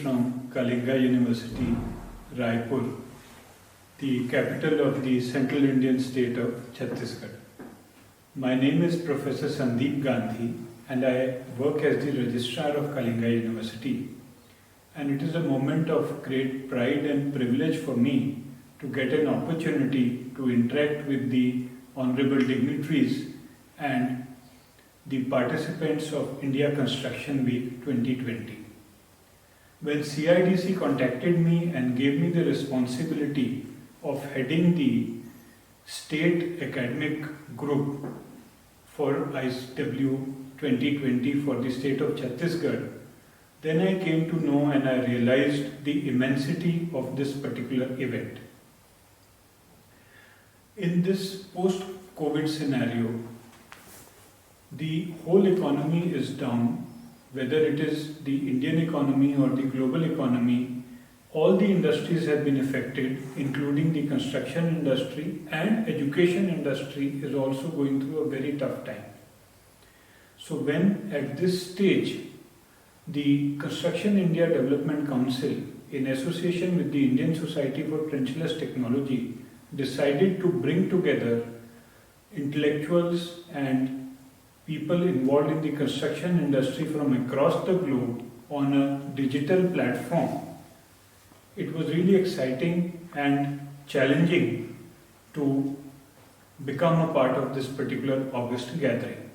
from Kalinga University, Raipur, the capital of the Central Indian state of Chhattisgarh. My name is Professor Sandeep Gandhi and I work as the Registrar of Kalinga University. And it is a moment of great pride and privilege for me to get an opportunity to interact with the honorable dignitaries and the participants of India Construction Week 2020. When CIDC contacted me and gave me the responsibility of heading the state academic group for ISW 2020 for the state of Chhattisgarh, then I came to know and I realized the immensity of this particular event. In this post-COVID scenario, the whole economy is down, whether it is the Indian economy or the global economy. All the industries have been affected, including the construction industry, and education industry is also going through a very tough time. So when at this stage, the Construction India Development Council, in association with the Indian Society for Trenchless Technology, decided to bring together intellectuals and people involved in the construction industry from across the globe on a digital platform, it was really exciting and challenging to become a part of this particular August gathering.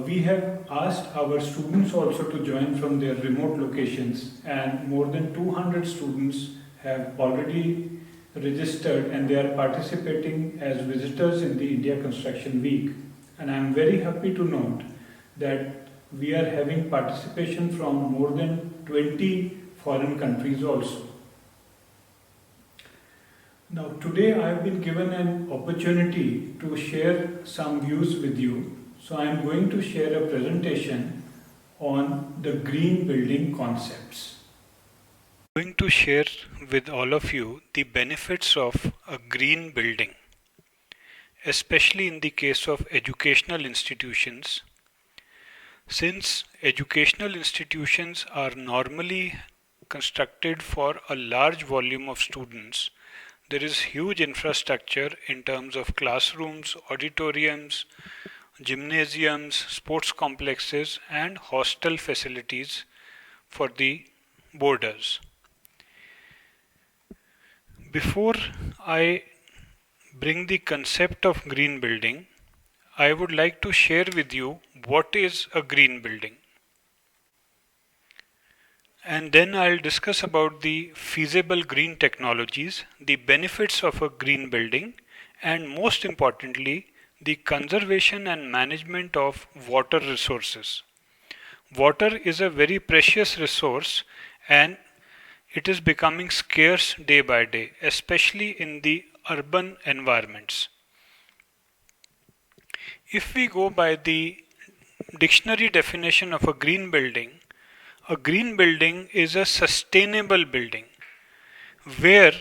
We have asked our students also to join from their remote locations, and more than 200 students have already registered and they are participating as visitors in the India Construction Week. And I am very happy to note that we are having participation from more than 20 foreign countries also. Now today I have been given an opportunity to share some views with you. So I am going to share a presentation on the green building concepts. I am going to share with all of you the benefits of a green building, especially in the case of educational institutions. Since educational institutions are normally constructed for a large volume of students, there is huge infrastructure in terms of classrooms, auditoriums, gymnasiums, sports complexes, and hostel facilities for the boarders. Before I bring the concept of green building, I would like to share with you what is a green building. And then I'll discuss about the feasible green technologies, the benefits of a green building, and most importantly, the conservation and management of water resources. Water is a very precious resource and it is becoming scarce day by day, especially in the urban environments. If we go by the dictionary definition of a green building is a sustainable building where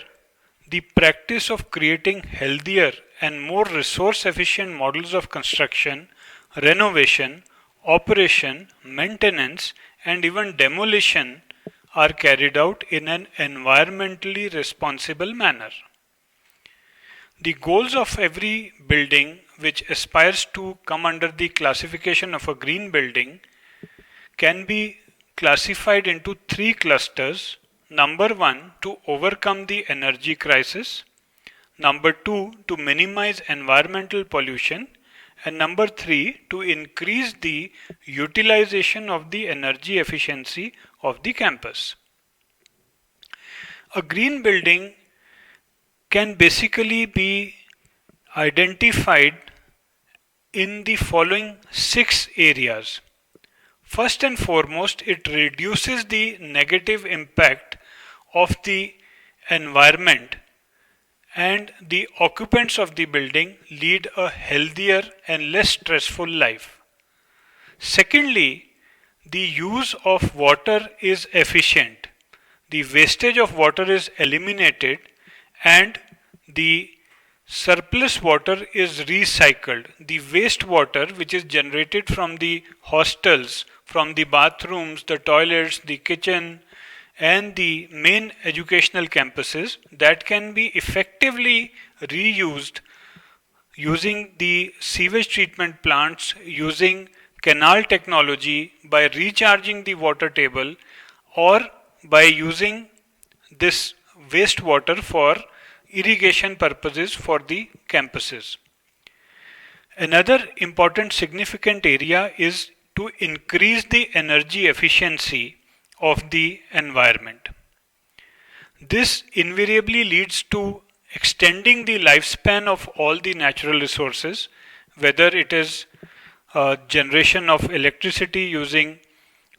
the practice of creating healthier and more resource efficient models of construction, renovation, operation, maintenance, and even demolition are carried out in an environmentally responsible manner. The goals of every building which aspires to come under the classification of a green building can be classified into three clusters. Number one, to overcome the energy crisis. Number two, to minimize environmental pollution. And number three, to increase the utilization of the energy efficiency of the campus. A green building can basically be identified in the following 6 areas. First and foremost, it reduces the negative impact of the environment and the occupants of the building lead a healthier and less stressful life. Secondly, the use of water is efficient. The wastage of water is eliminated and the surplus water is recycled. The wastewater which is generated from the hostels, from the bathrooms, the toilets, the kitchen, and the main educational campuses that can be effectively reused using the sewage treatment plants, using canal technology, by recharging the water table, or by using this wastewater for irrigation purposes for the campuses. Another important significant area is to increase the energy efficiency of the environment. This invariably leads to extending the lifespan of all the natural resources, whether it is generation of electricity using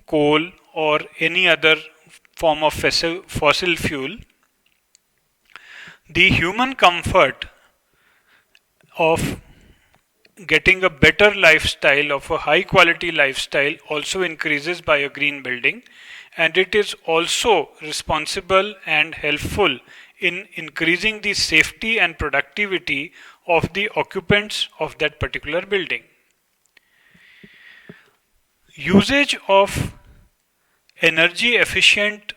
coal or any other form of fossil fuel. The human comfort of getting a better lifestyle, of a high quality lifestyle, also increases by a green building, and it is also responsible and helpful in increasing the safety and productivity of the occupants of that particular building. Usage of energy efficient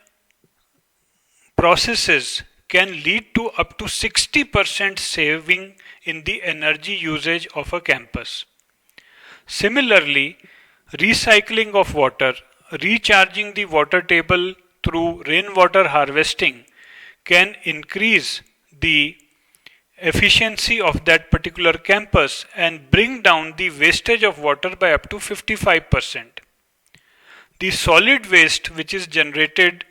processes can lead to up to 60% saving in the energy usage of a campus. Similarly, recycling of water, recharging the water table through rainwater harvesting can increase the efficiency of that particular campus and bring down the wastage of water by up to 55%. The solid waste which is generated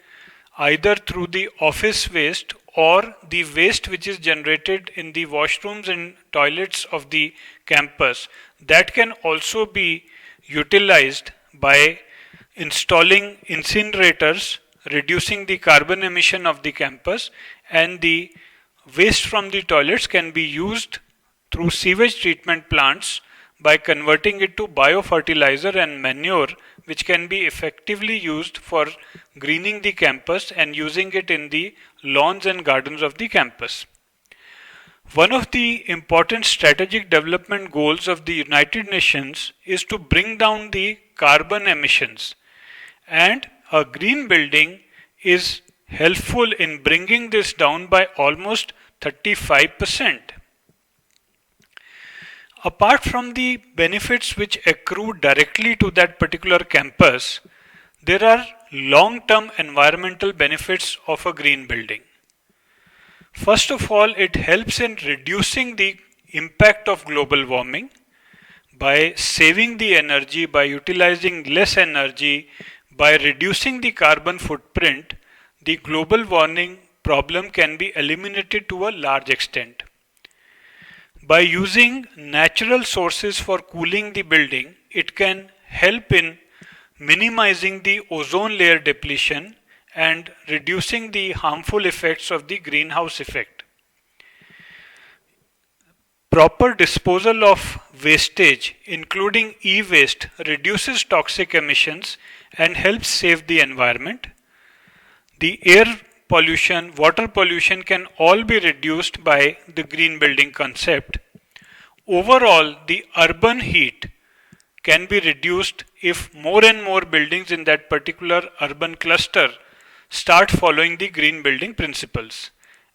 either through the office waste or the waste which is generated in the washrooms and toilets of the campus, that can also be utilized by installing incinerators, reducing the carbon emission of the campus, and the waste from the toilets can be used through sewage treatment plants by converting it to biofertilizer and manure, which can be effectively used for greening the campus and using it in the lawns and gardens of the campus. One of the important strategic development goals of the United Nations is to bring down the carbon emissions, and a green building is helpful in bringing this down by almost 35%. Apart from the benefits which accrue directly to that particular campus, there are long-term environmental benefits of a green building. First of all, it helps in reducing the impact of global warming by saving the energy, by utilizing less energy, by reducing the carbon footprint. The global warming problem can be eliminated to a large extent. By using natural sources for cooling the building, it can help in minimizing the ozone layer depletion and reducing the harmful effects of the greenhouse effect. Proper disposal of wastage, including e-waste, reduces toxic emissions and helps save the environment. The air pollution, water pollution can all be reduced by the green building concept. Overall, the urban heat can be reduced if more and more buildings in that particular urban cluster start following the green building principles.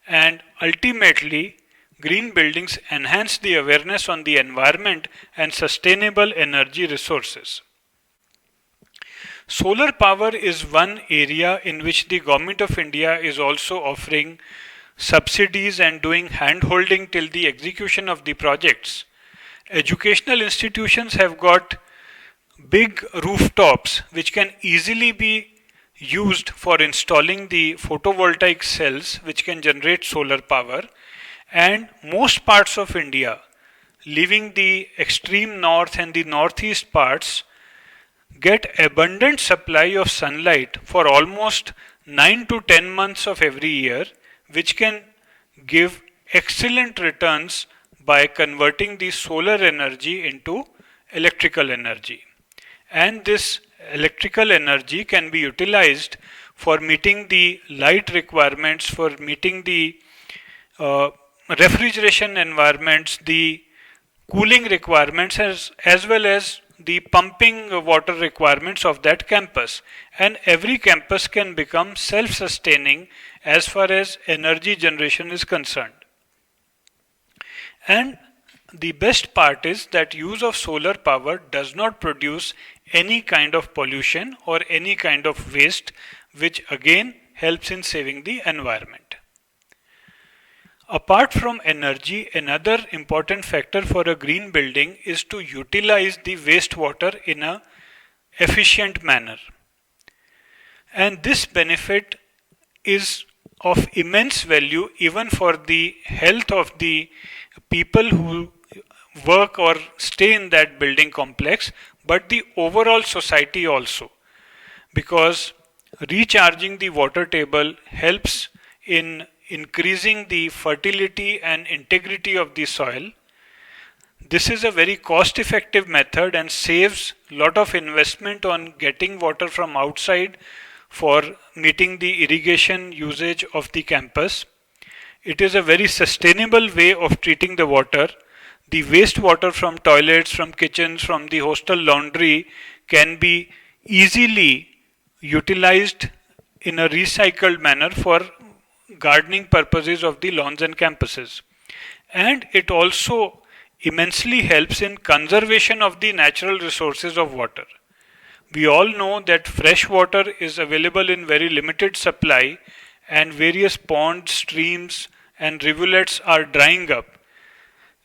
And ultimately, green buildings enhance the awareness on the environment and sustainable energy resources. Solar power is one area in which the Government of India is also offering subsidies and doing hand-holding till the execution of the projects. Educational institutions have got big rooftops which can easily be used for installing the photovoltaic cells which can generate solar power, and most parts of India, leaving the extreme north and the northeast parts, get abundant supply of sunlight for almost 9 to 10 months of every year, which can give excellent returns by converting the solar energy into electrical energy. And this electrical energy can be utilized for meeting the light requirements, for meeting the refrigeration environments, the cooling requirements, as well as the pumping water requirements of that campus, and every campus can become self-sustaining as far as energy generation is concerned. And the best part is that use of solar power does not produce any kind of pollution or any kind of waste, which again helps in saving the environment. Apart from energy, another important factor for a green building is to utilize the wastewater in an efficient manner. And this benefit is of immense value even for the health of the people who work or stay in that building complex, but the overall society also, because recharging the water table helps in increasing the fertility and integrity of the soil. This is a very cost effective method and saves a lot of investment on getting water from outside for meeting the irrigation usage of the campus. It is a very sustainable way of treating the water. The wastewater from toilets, from kitchens, from the hostel laundry can be easily utilized in a recycled manner for gardening purposes of the lawns and campuses. And it also immensely helps in conservation of the natural resources of water. We all know that fresh water is available in very limited supply, and various ponds, streams and rivulets are drying up,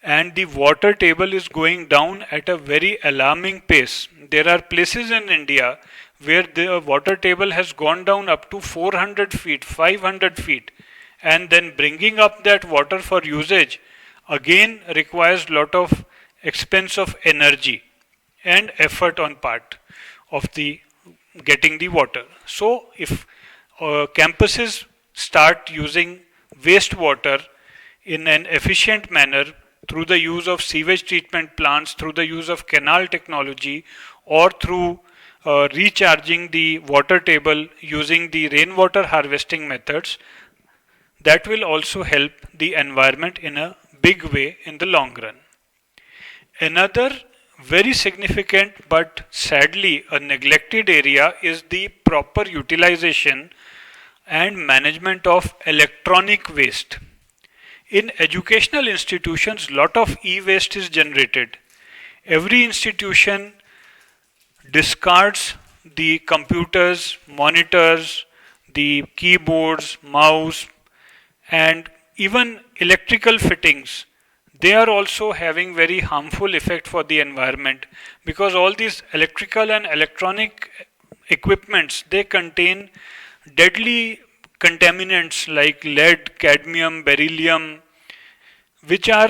and the water table is going down at a very alarming pace. There are places in India where the water table has gone down up to 400 feet, 500 feet, and then bringing up that water for usage again requires lot of expense of energy and effort on part of the getting the water. So if campuses start using wastewater in an efficient manner through the use of sewage treatment plants, through the use of canal technology, or through recharging the water table using the rainwater harvesting methods, that will also help the environment in a big way in the long run. Another very significant but sadly a neglected area is the proper utilization and management of electronic waste. In educational institutions, lot of e-waste is generated. Every institution discards the computers, monitors, the keyboards, mouse, and even electrical fittings. They are also having very harmful effect for the environment, because all these electrical and electronic equipments, they contain deadly contaminants like lead, cadmium, beryllium, which are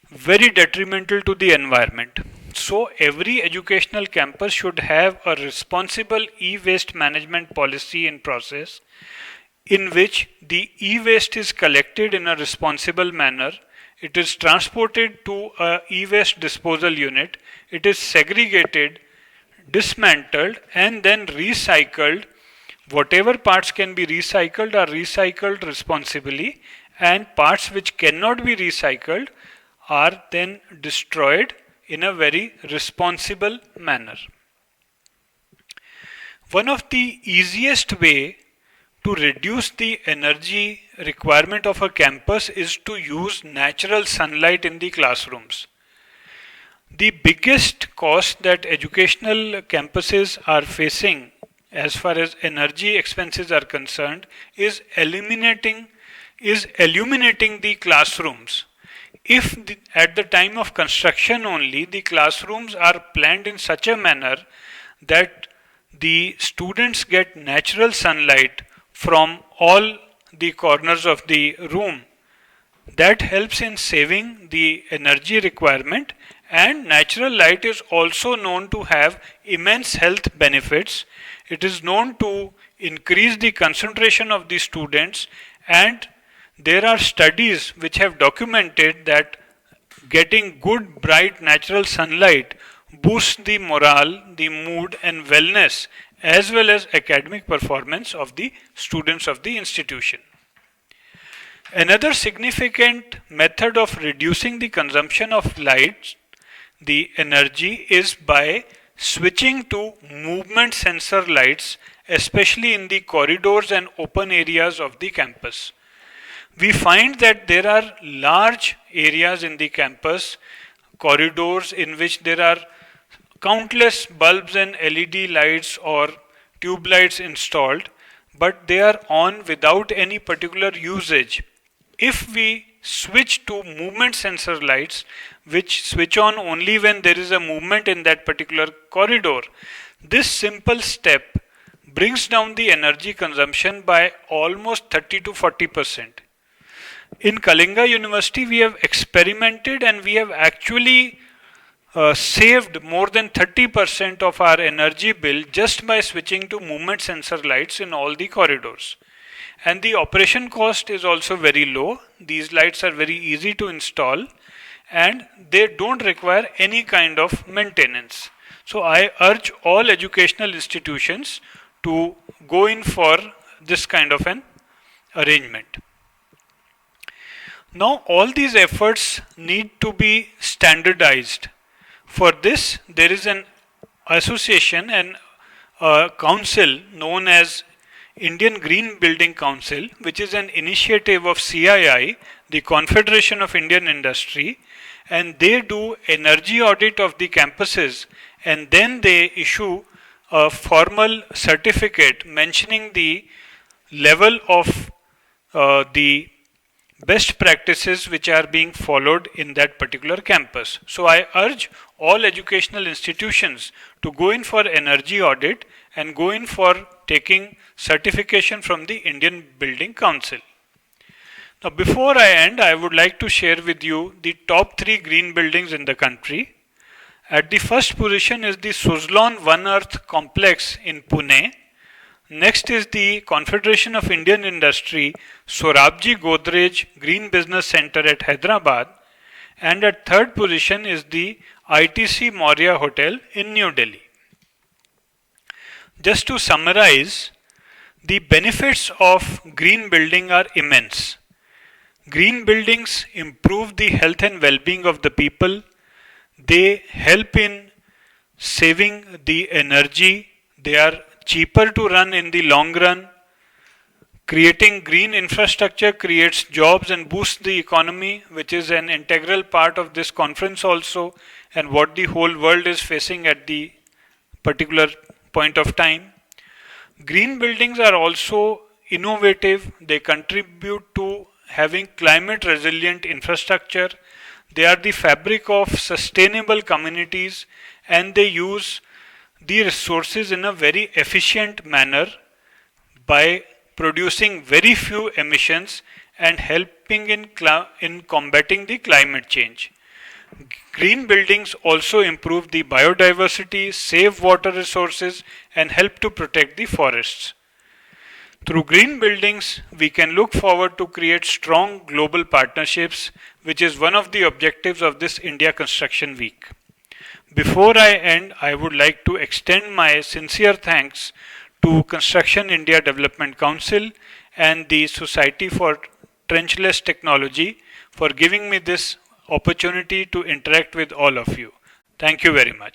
very detrimental to the environment. So every educational campus should have a responsible e-waste management policy in process, in which the e-waste is collected in a responsible manner. It is transported to a e-waste disposal unit. It is segregated, dismantled, and then recycled. Whatever parts can be recycled are recycled responsibly, and parts which cannot be recycled are then destroyed in a very responsible manner. One of the easiest way to reduce the energy requirement of a campus is to use natural sunlight in the classrooms. The biggest cost that educational campuses are facing as far as energy expenses are concerned is illuminating the classrooms. If at the time of construction only the classrooms are planned in such a manner that the students get natural sunlight from all the corners of the room, that helps in saving the energy requirement. And natural light is also known to have immense health benefits. It is known to increase the concentration of the students, and there are studies which have documented that getting good bright natural sunlight boosts the morale, the mood and wellness, as well as academic performance of the students of the institution. Another significant method of reducing the consumption of light the energy is by switching to movement sensor lights, especially in the corridors and open areas of the campus. We find that there are large areas in the campus, corridors in which there are countless bulbs and LED lights or tube lights installed, but they are on without any particular usage. If we switch to movement sensor lights, which switch on only when there is a movement in that particular corridor, this simple step brings down the energy consumption by almost 30 to 40%. In Kalinga University, we have experimented and we have actually saved more than 30% of our energy bill just by switching to movement sensor lights in all the corridors. And the operation cost is also very low. These lights are very easy to install and they don't require any kind of maintenance. So I urge all educational institutions to go in for this kind of an arrangement. Now all these efforts need to be standardized. For this, there is an association and a council known as Indian Green Building Council, which is an initiative of CII, the Confederation of Indian Industry, and they do energy audit of the campuses and then they issue a formal certificate mentioning the level of the best practices which are being followed in that particular campus. So I urge all educational institutions to go in for energy audit and go in for taking certification from the Indian Building Council. Now before I end, I would like to share with you the top 3 green buildings in the country. At the first position is the Suzlon One Earth complex in Pune. Next is the Confederation of Indian Industry Sorabji Godrej Green Business Center at Hyderabad. And at third position is the ITC Maurya Hotel in New Delhi. Just to summarize, the benefits of green building are immense. Green buildings improve the health and well-being of the people. They help in saving the energy. They are cheaper to run in the long run. Creating green infrastructure creates jobs and boosts the economy, which is an integral part of this conference also, and what the whole world is facing at the particular point of time. Green buildings are also innovative. They contribute to having climate resilient infrastructure. They are the fabric of sustainable communities and they use the resources in a very efficient manner by producing very few emissions and helping in combating the climate change. Green buildings also improve the biodiversity, save water resources and help to protect the forests. Through green buildings, we can look forward to create strong global partnerships, which is one of the objectives of this India Construction Week. Before I end, I would like to extend my sincere thanks to Construction India Development Council and the Society for Trenchless Technology for giving me this opportunity to interact with all of you. Thank you very much.